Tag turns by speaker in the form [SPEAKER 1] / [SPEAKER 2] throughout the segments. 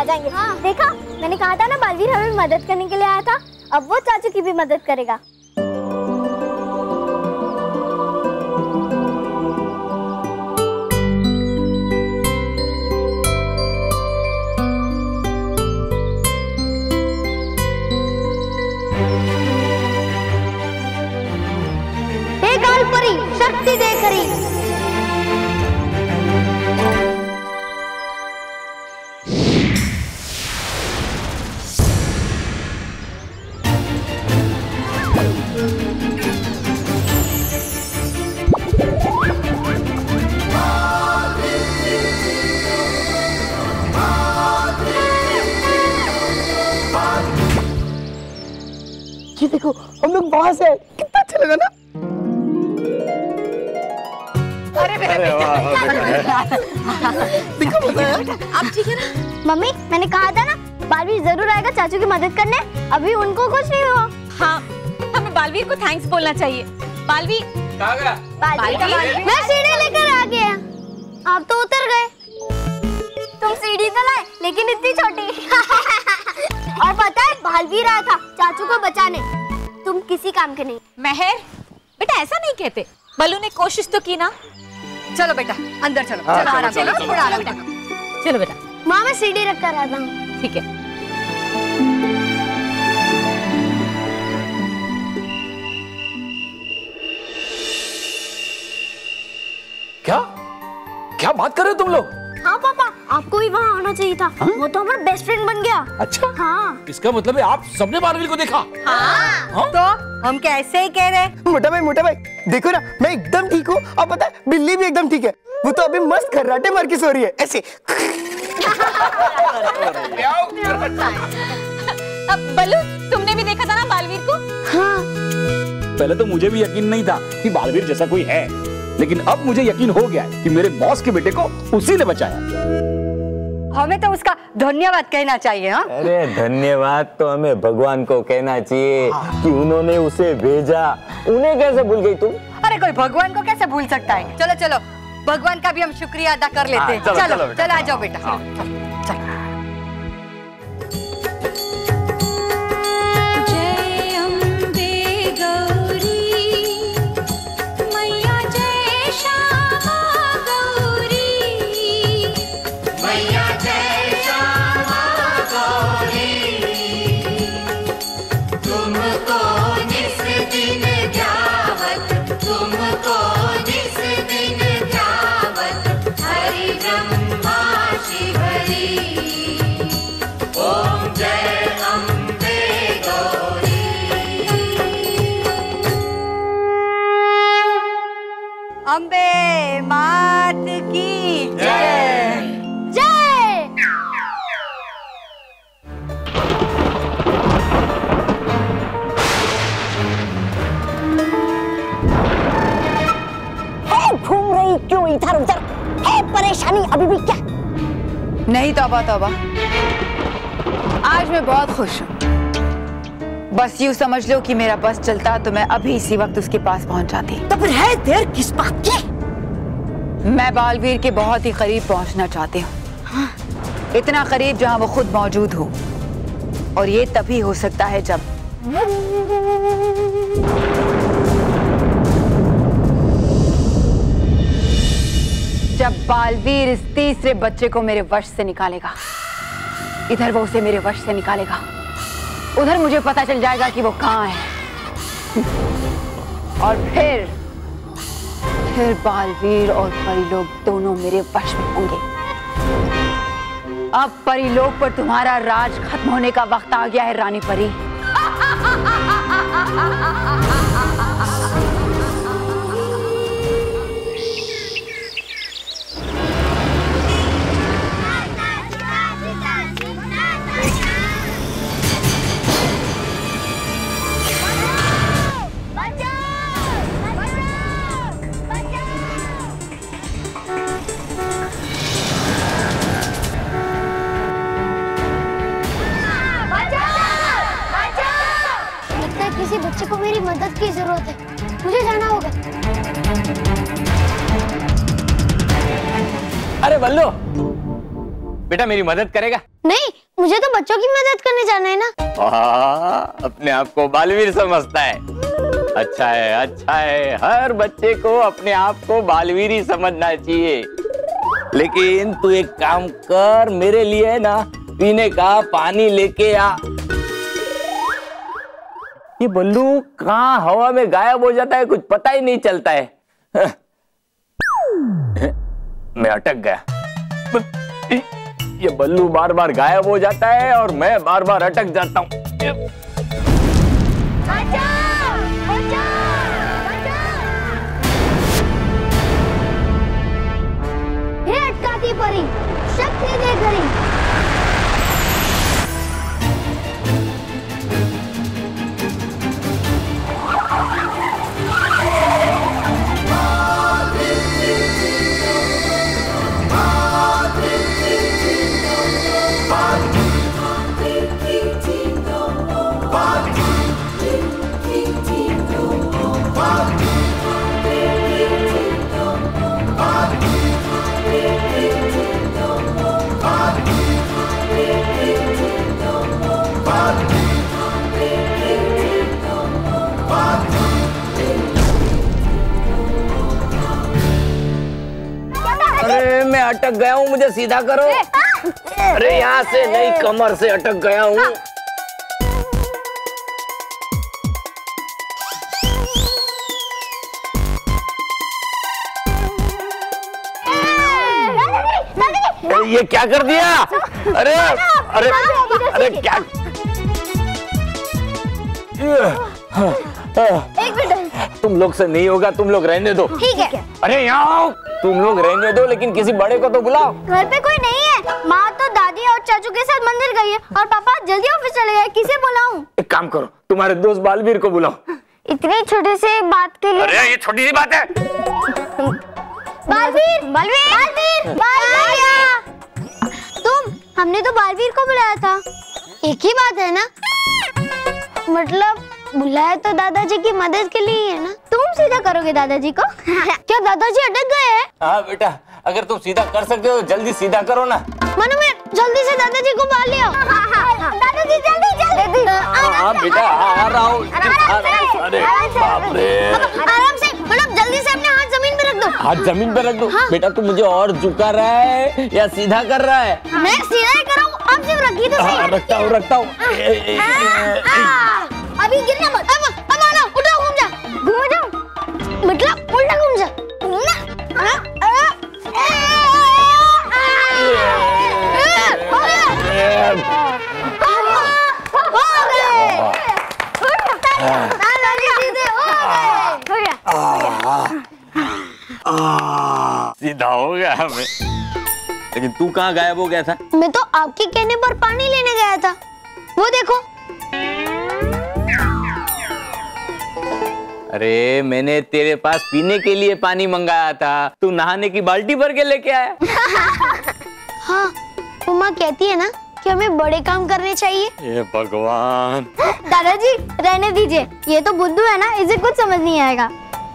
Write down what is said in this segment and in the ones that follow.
[SPEAKER 1] जाएंगे। हाँ। देखा, मैंने कहा था ना बालवीर हमें मदद करने के लिए आया था। अब वो चाचू की भी मदद करेगा। हे काल परी, शक्ति दे करी।
[SPEAKER 2] ये देखो, हम लोग वहां से कितना अच्छा लगा ना।
[SPEAKER 3] अरे
[SPEAKER 2] देखो मजा आया।
[SPEAKER 3] अब ठीक है ना?
[SPEAKER 1] मम्मी, मैंने कहा था ना बालवीर जरूर आएगा चाचू की मदद करने। अभी उनको कुछ नहीं हुआ।
[SPEAKER 3] हाँ, हमें बालवीर को थैंक्स बोलना चाहिए। बालवीर,
[SPEAKER 1] बालवीर मैं सीढ़ी लेकर आ गया, आप तो उतर गए। तुम सीढ़ी तो लाए, लेकिन इतनी छोटी। और पता है, बालवीर आया था चाचू को बचाने। तुम किसी काम के नहीं।
[SPEAKER 3] महर, बेटा ऐसा नहीं कहते। बल्लू ने कोशिश तो की ना।
[SPEAKER 4] चलो बेटा अंदर चलो।
[SPEAKER 2] हाँ,
[SPEAKER 4] चलो आराम
[SPEAKER 3] चलो,
[SPEAKER 4] थोड़ा आराम
[SPEAKER 3] बेटा। चलो बेटा।
[SPEAKER 1] माँ, मैं सीढ़ी रख कर आता हूँ।
[SPEAKER 3] ठीक है।
[SPEAKER 5] क्या क्या बात कर रहे हो तुम लोग?
[SPEAKER 1] हाँ पापा, आपको भी वहाँ आना चाहिए था। वो तो हमारा बेस्ट फ्रेंड बन गया।
[SPEAKER 5] अच्छा,
[SPEAKER 1] हाँ।
[SPEAKER 5] इसका मतलब है आप सबने बालवीर को देखा?
[SPEAKER 4] हाँ? तो हम क्या ऐसे ही कह रहे?
[SPEAKER 2] मोटा भाई देखो ना, मैं एकदम ठीक हूँ। और पता है, बिल्ली भी एकदम ठीक है। वो तो अभी मस्त खर्राटे मार के सो रही है ऐसे।
[SPEAKER 3] अब बल्लू, तुमने भी देखा था ना बालवीर को?
[SPEAKER 1] हाँ।
[SPEAKER 5] पहले तो मुझे भी यकीन नहीं था कि बालवीर जैसा कोई है, लेकिन अब मुझे यकीन हो गया है कि मेरे बॉस के बेटे को उसी ने बचाया।
[SPEAKER 4] हमें तो उसका धन्यवाद कहना चाहिए। हाँ?
[SPEAKER 6] अरे धन्यवाद तो हमें भगवान को कहना चाहिए कि उन्होंने उसे भेजा। उन्हें कैसे भूल गई तुम?
[SPEAKER 4] अरे कोई भगवान को कैसे भूल सकता है? चलो चलो, भगवान का भी हम शुक्रिया अदा कर लेते हैं। चलो आ जाओ बेटा। चलो। अम्बे मात की जय।
[SPEAKER 1] जय।
[SPEAKER 7] घूम रही क्यों इधर उधर? है परेशानी अभी भी क्या?
[SPEAKER 4] नहीं तौबा तौबा, आज मैं बहुत खुश हूँ। बस यूँ समझ लो कि मेरा बस चलता तो मैं अभी इसी वक्त उसके पास पहुँच जाती।
[SPEAKER 7] तो फिर है देर किस बात की?
[SPEAKER 4] मैं बालवीर के बहुत ही करीब पहुँचना चाहती हूँ। हाँ। इतना करीब जहाँ वो खुद मौजूद हो। और ये तभी हो सकता है जब बालवीर इस तीसरे बच्चे को मेरे वश से निकालेगा। इधर वो उसे मेरे वश से निकालेगा, उधर मुझे पता चल जाएगा कि वो कहाँ है। और फिर बालवीर और परीलोक दोनों मेरे वश में होंगे। अब परीलोक पर तुम्हारा राज खत्म होने का वक्त आ गया है रानी परी।
[SPEAKER 1] किसी बच्चे को मेरी मदद की जरूरत है, मुझे जाना होगा।
[SPEAKER 5] अरे बल्लू,
[SPEAKER 6] बेटा मेरी मदद करेगा?
[SPEAKER 1] नहीं, मुझे तो बच्चों की मदद करने जाना है ना।
[SPEAKER 6] अपने आप को बालवीर समझता है। अच्छा है, हर बच्चे को अपने आप को बालवीर ही समझना चाहिए। लेकिन तू एक काम कर, मेरे लिए ना पीने का पानी लेके आ। ये बल्लू कहाँ हवा में गायब हो जाता है, कुछ पता ही नहीं चलता है। मैं अटक गया। ये बल्लू बार बार गायब हो जाता है और मैं बार बार अटक जाता हूँ।
[SPEAKER 1] हे अटकाती परी, शक्ति दे घरी।
[SPEAKER 6] अरे मैं अटक गया हूँ, मुझे सीधा करो। अरे यहाँ से नहीं, कमर से अटक गया हूँ। ये क्या कर दिया? अरे अरे अरे क्या?
[SPEAKER 1] एक मिनट,
[SPEAKER 6] तुम लोग से नहीं होगा, तुम लोग रहने दो।
[SPEAKER 1] ठीक है।
[SPEAKER 6] अरे यहाँ आओ, तुम लोग रहने दो, लेकिन किसी बड़े को तो बुलाओ।
[SPEAKER 1] घर पे कोई नहीं है। माँ तो दादी और चाचू के साथ मंदिर गई है और पापा जल्दी ऑफिस चले गए। किसे बुलाऊं?
[SPEAKER 6] एक काम करो, तुम्हारे दोस्त बालवीर को बुलाओ।
[SPEAKER 1] इतनी छोटी सी बात के लिए?
[SPEAKER 6] अरे ये छोटी सी बात है।
[SPEAKER 1] बालवीर, बालवीर, बालवीर, बालवीर। तुम, हमने तो बालवीर को बुलाया था। एक ही बात है ना? मतलब बुलाया तो दादाजी की मदद के लिए है ना? तुम सीधा करोगे दादाजी को? क्या दादाजी अटक गए हैं?
[SPEAKER 6] हाँ बेटा, अगर तुम सीधा कर सकते हो जल्दी सीधा करो ना।
[SPEAKER 1] मनु, मैं जल्दी से दादाजी को बाल लिया। दादाजी जल्दी जल्दी।
[SPEAKER 6] हाँ बेटा, आ रहा हूँ। अरे बाप रे।
[SPEAKER 1] आराम से, मतलब जल्दी से अपने हाथ जमीन पे रख दो।
[SPEAKER 6] हाथ जमीन पे रख दो।
[SPEAKER 1] हाँ।
[SPEAKER 6] बेटा तू मुझे और झुका रहा है या सीधा कर रहा है?
[SPEAKER 1] मैं सीधा ही कर रहा हूँ, आप सिर्फ रखिए तो सही।
[SPEAKER 6] रखता हूँ।
[SPEAKER 1] अभी गिरना मत। अब आना, उठो, घूम जा, मतलब उल्टा घूम जा,
[SPEAKER 6] सीधा हो गया हमें। लेकिन तू कहाँ गायब हो गया था?
[SPEAKER 1] मैं तो आपके कहने पर पानी लेने गया था। वो देखो।
[SPEAKER 6] अरे मैंने तेरे पास पीने के लिए पानी मंगाया था, तू नहाने की बाल्टी भर के लेके आया।
[SPEAKER 1] हाँ, उमा कहती है ना कि हमें बड़े काम करने चाहिए।
[SPEAKER 6] ये भगवान।
[SPEAKER 1] दादाजी रहने दीजिए, ये तो बुद्धू है ना, इसे कुछ समझ नहीं आएगा।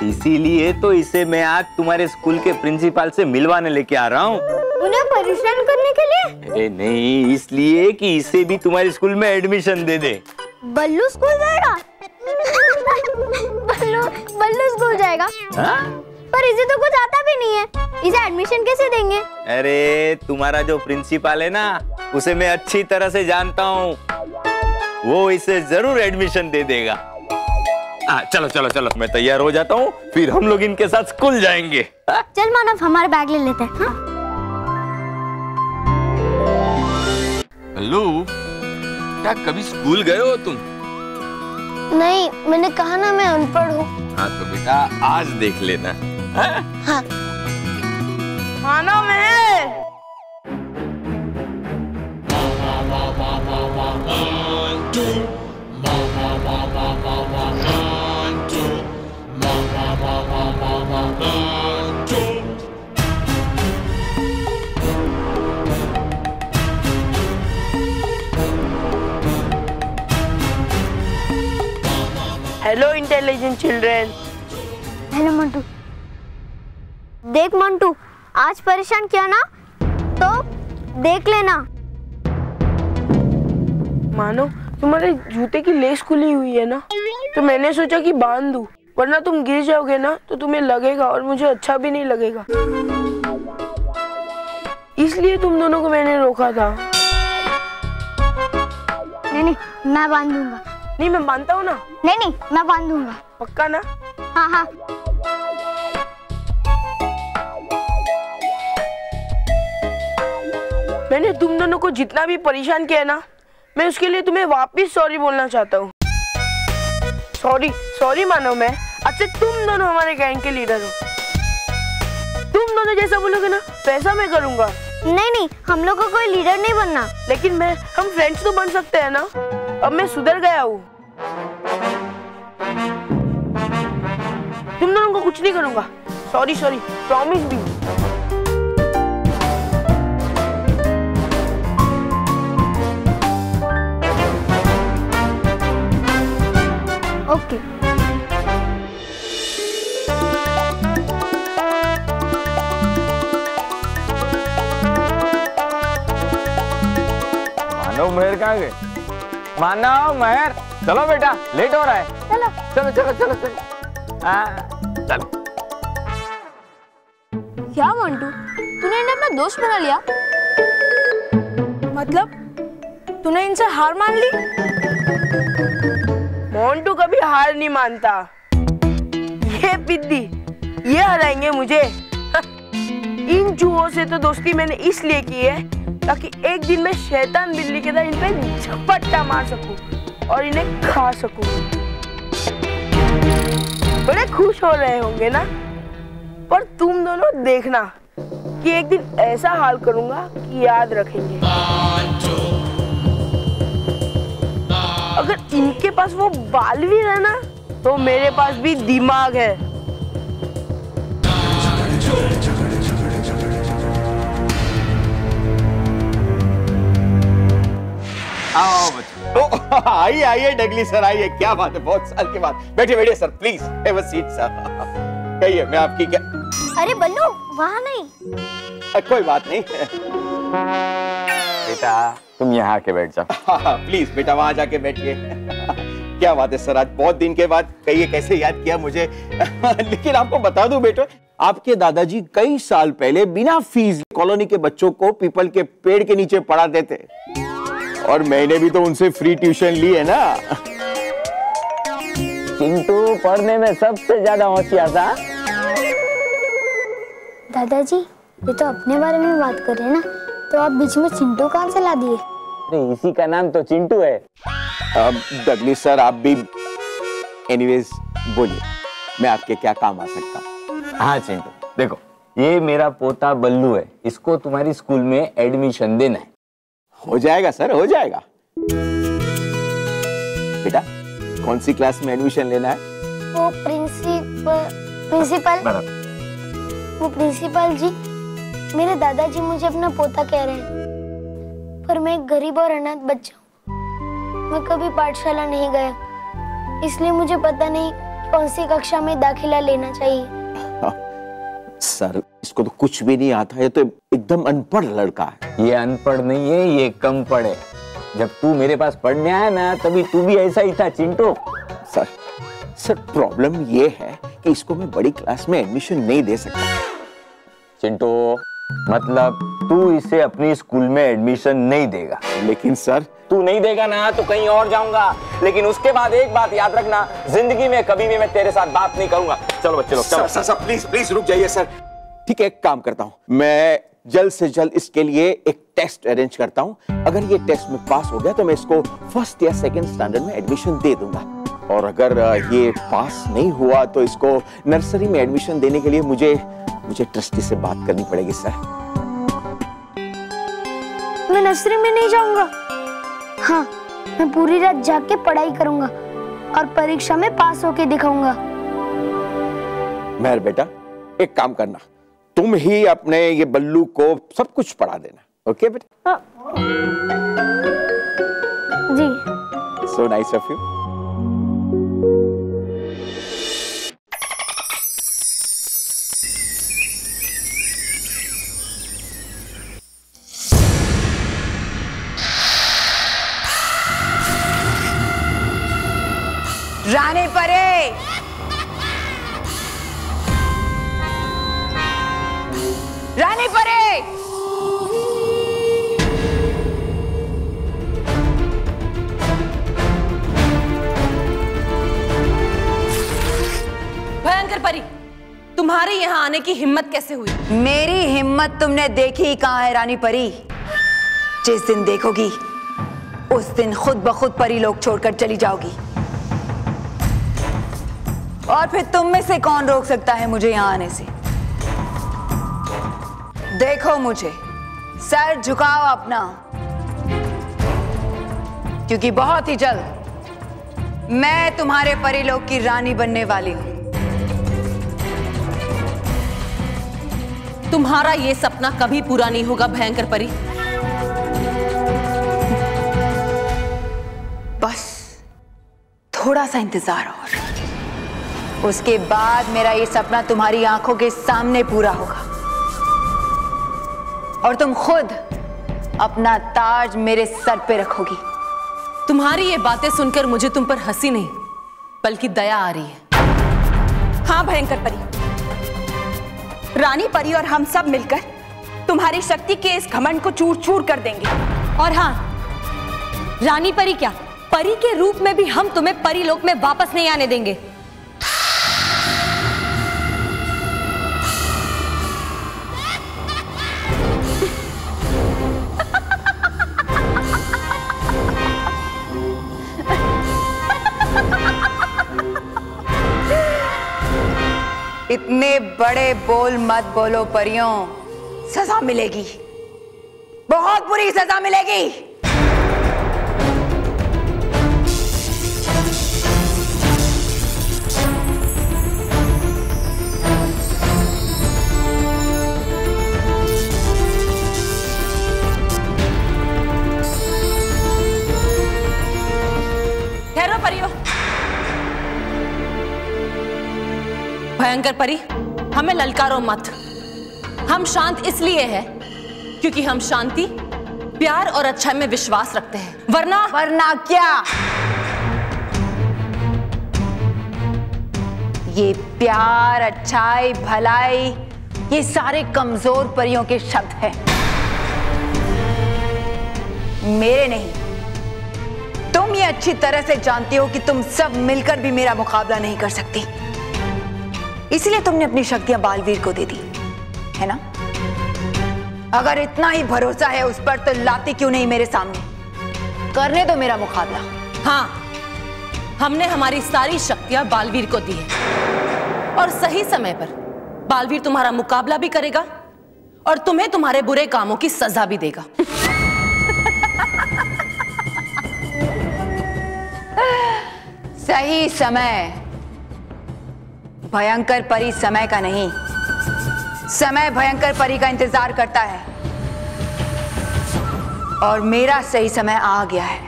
[SPEAKER 6] इसीलिए तो इसे मैं आज तुम्हारे स्कूल के प्रिंसिपल से मिलवाने लेके आ रहा हूँ।
[SPEAKER 1] उन्हें परेशान करने के लिए?
[SPEAKER 6] अरे नहीं, इसलिए कि इसे भी तुम्हारे स्कूल में एडमिशन दे दे।
[SPEAKER 1] बल्लू स्कूल जाएगा? बल्लू स्कूल जाएगा?
[SPEAKER 6] हाँ?
[SPEAKER 1] पर इसे तो कुछ आता भी नहीं है, इसे एडमिशन कैसे देंगे?
[SPEAKER 6] अरे तुम्हारा जो प्रिंसिपल है ना, उसे मैं अच्छी तरह से जानता हूँ, वो इसे जरूर एडमिशन दे देगा। चलो चलो चलो, मैं तैयार हो जाता हूँ, फिर हम लोग इनके साथ स्कूल जाएंगे।
[SPEAKER 1] चल मानव, हमारे बैग ले लेते हैं। हाँ?
[SPEAKER 6] हेलो, क्या कभी स्कूल गए हो तुम?
[SPEAKER 1] नहीं, मैंने कहा ना मैं अनपढ़ हूँ।
[SPEAKER 6] हाँ तो बेटा आज देख लेना।
[SPEAKER 1] हाँ।
[SPEAKER 7] खाना में hello intelligent children.
[SPEAKER 1] Hello Mantu. देख मंटू, आज परेशान किया ना तो देख लेना।
[SPEAKER 8] मानो तुम्हारे जूते की लेस खुली हुई है ना, तो मैंने सोचा कि बांध दूं, वरना तुम गिर जाओगे ना तो तुम्हें लगेगा और मुझे अच्छा भी नहीं लगेगा। इसलिए तुम दोनों को मैंने रोका था।
[SPEAKER 1] नहीं, मैं बांध दूंगा।
[SPEAKER 8] नहीं, मैं मानता हूँ ना।
[SPEAKER 1] नहीं, मैं बांध दूंगा।
[SPEAKER 8] पक्का ना?
[SPEAKER 1] हाँ हाँ।
[SPEAKER 8] मैंने तुम दोनों को जितना भी परेशान किया ना, मैं उसके लिए तुम्हें वापस सॉरी बोलना चाहता हूँ। सॉरी मानो। मैं अच्छा, तुम दोनों हमारे गैंग के लीडर हो। तुम दोनों जैसा बोलोगे ना वैसा मैं करूँगा।
[SPEAKER 1] नहीं, हम लोग को कोई लीडर नहीं बनना।
[SPEAKER 8] लेकिन हम फ्रेंड्स तो बन सकते हैं ना। अब मैं सुधर गया हूँ। तुम दोनों को कुछ नहीं करूँगा। सॉरी, प्रॉमिस भी।
[SPEAKER 1] ओके।
[SPEAKER 6] मानव महर कहाँ गए? मानव महर, चलो बेटा, लेट हो रहा है। चलो। चलो।
[SPEAKER 1] क्या मंटू, तूने इन्हें अपना दोस्त बना लिया?
[SPEAKER 8] मतलब तूने इनसे हार मान ली? मोंटू कभी हार नहीं मानता। ये पिद्दी, ये हराएंगे मुझे। इन चूहों से तो दोस्ती मैंने इसलिए की है ताकि एक दिन मैं शैतान बिल्ली की तरह इन पे झपट्टा मार सकूं और इन्हें खा सकूं। बड़े खुश हो रहे होंगे ना? पर तुम दोनों देखना कि एक दिन ऐसा हाल करूंगा कि याद रखेंगे। अगर इनके पास वो बालवीर है ना, तो मेरे पास भी दिमाग है।
[SPEAKER 6] आओ बच्चों। आइए डगली सर, आइए। क्या बात है, बहुत साल के बाद। बैठिए sir, please have a seat sir. कहिए, मैं आपकी क्या?
[SPEAKER 1] अरे बल्लू, वहाँ नहीं।
[SPEAKER 6] कोई बात नहीं बेटा, तुम यहाँ आके बैठ जाओ। प्लीज बेटा, वहां जाके बैठिए। क्या बात है सर, आज बहुत दिन के बाद। कहिए, कैसे याद किया मुझे? लेकिन आपको बता दूं बेटा, आपके दादाजी कई साल पहले बिना फीस कॉलोनी के बच्चों को पीपल के पेड़ के नीचे पढ़ाते थे, और मैंने भी तो उनसे फ्री ट्यूशन ली है ना। चिंटू पढ़ने में सबसे ज्यादा होशियार था।
[SPEAKER 1] दादाजी, ये तो अपने बारे में बात कर रहे हैं ना, तो आप बीच में चिंटू कहाँ से ला दिए?
[SPEAKER 6] अरे इसी का नाम तो चिंटू है। डगली सर, आप भी एनीवेज बोलिए, मैं आपके क्या काम आ सकता हूँ? हाँ चिंटू, देखो, ये मेरा पोता बल्लू है, इसको तुम्हारी स्कूल में एडमिशन देना है। हो जाएगा सर, हो जाएगा। बेटा, कौन सी क्लास में एडमिशन लेना है?
[SPEAKER 1] वो प्रिंसिपल जी, मेरे दादाजी मुझे अपना पोता कह रहे हैं, पर मैं एक गरीब और अनाथ बच्चा हूँ। मैं कभी पाठशाला नहीं गया, इसलिए मुझे पता नहीं कौन सी कक्षा में दाखिला लेना चाहिए।
[SPEAKER 6] सर, इसको तो कुछ भी नहीं आता है, तो एकदम अनपढ़ लड़का है। ये अनपढ़ नहीं है, ये कम पढ़ है। जब तू मेरे पास पढ़ने आया ना, तभी तू भी ऐसा ही था चिंटू। सर प्रॉब्लम ये है कि इसको मैं बड़ी क्लास में एडमिशन नहीं दे सकता। चिंटू, मतलब तू इसे अपनी स्कूल में एडमिशन नहीं देगा? लेकिन सर, तू नहीं देगा ना तो कहीं और जाऊंगा, लेकिन उसके बाद एक बात याद रखना, जिंदगी में कभी भी मैं तेरे साथ बात नहीं करूंगा। चलो बच्चे लोग, चलो। सर प्लीज रुक जाइए सर। ठीक है, एक काम करता हूँ, मैं जल्द से जल्द इसके लिए एक टेस्ट अरेंज करता हूँ। अगर ये टेस्ट में पास हो गया तो मैं इसको फर्स्ट या सेकंड स्टैंडर्ड में एडमिशन दे दूंगा, और अगर ये पास नहीं हुआ तो इसको नर्सरी में एडमिशन देने के लिए मुझे ट्रस्टी से बात करनी पड़ेगी। सर,
[SPEAKER 1] मैं नर्सरी में नहीं जाऊंगा। हाँ, मैं पूरी रात जाग के पढ़ाई करूंगा और परीक्षा में पास होके दिखाऊंगा।
[SPEAKER 6] मेहर बेटा, एक काम करना, तुम ही अपने ये बल्लू को सब कुछ पढ़ा देना। ओके बेटा?
[SPEAKER 1] जी।
[SPEAKER 6] So nice of you.
[SPEAKER 4] रानी परी, रानी परी,
[SPEAKER 3] भयंकर परी, तुम्हारे यहाँ आने की हिम्मत कैसे हुई?
[SPEAKER 4] मेरी हिम्मत तुमने देखी ही कहाँ है रानी परी। जिस दिन देखोगी उस दिन खुद ब खुद परी लोग छोड़कर चली जाओगी। और फिर तुम में से कौन रोक सकता है मुझे यहाँ आने से? देखो मुझे, सर झुकाओ अपना, क्योंकि बहुत ही जल्द मैं तुम्हारे परी लोग की रानी बनने वाली हूँ।
[SPEAKER 3] तुम्हारा ये सपना कभी पूरा नहीं होगा भयंकर परी।
[SPEAKER 4] बस थोड़ा सा इंतजार और उसके बाद मेरा ये सपना तुम्हारी आंखों के सामने पूरा होगा और तुम खुद अपना ताज मेरे सर पे रखोगी।
[SPEAKER 3] तुम्हारी ये बातें सुनकर मुझे तुम पर हंसी नहीं बल्कि दया आ रही है।
[SPEAKER 9] हाँ भयंकर परी, रानी परी और हम सब मिलकर तुम्हारी शक्ति के इस घमंड को चूर चूर कर देंगे।
[SPEAKER 10] और हाँ, रानी परी क्या, परी के रूप में भी हम तुम्हें परी लोक में वापस नहीं आने देंगे।
[SPEAKER 4] इतने बड़े बोल मत बोलो परियों, सजा मिलेगी, बहुत बुरी सजा मिलेगी।
[SPEAKER 3] ठहरो परियों। भयंकर परी, हमें ललकारो मत। हम शांत इसलिए हैं क्योंकि हम शांति, प्यार और अच्छाई में विश्वास रखते हैं।
[SPEAKER 4] वरना क्या? ये प्यार, अच्छाई, भलाई, ये सारे कमजोर परियों के शब्द हैं, मेरे नहीं। तुम ये अच्छी तरह से जानती हो कि तुम सब मिलकर भी मेरा मुकाबला नहीं कर सकती, इसलिए तुमने अपनी शक्तियां बालवीर को दे दी, है ना? अगर इतना ही भरोसा है उस पर तो लाती क्यों नहीं मेरे सामने? करने दो मेरा मुकाबला।
[SPEAKER 3] हाँ, हमने हमारी सारी शक्तियां बालवीर को दी है और सही समय पर बालवीर तुम्हारा मुकाबला भी करेगा और तुम्हें तुम्हारे बुरे कामों की सजा भी देगा।
[SPEAKER 4] सही समय? भयंकर परी समय का नहीं, समय भयंकर परी का इंतजार करता है और मेरा सही समय आ गया है।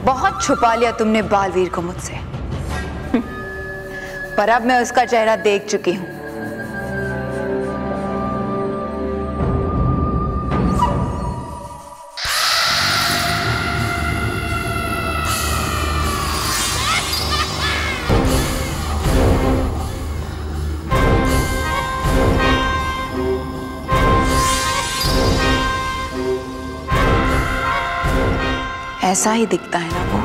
[SPEAKER 4] बहुत छुपा लिया तुमने बालवीर को मुझसे, पर अब मैं उसका चेहरा देख चुकी हूं। ऐसा ही दिखता है ना वो?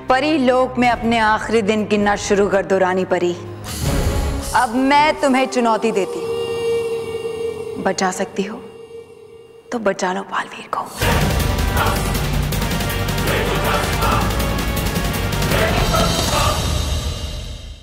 [SPEAKER 4] परी लोक में अपने आखिरी दिन गिनना शुरू कर दो रानी परी। अब मैं तुम्हें चुनौती देती हूं, बचा सकती हो तो बचा लो बालवीर को।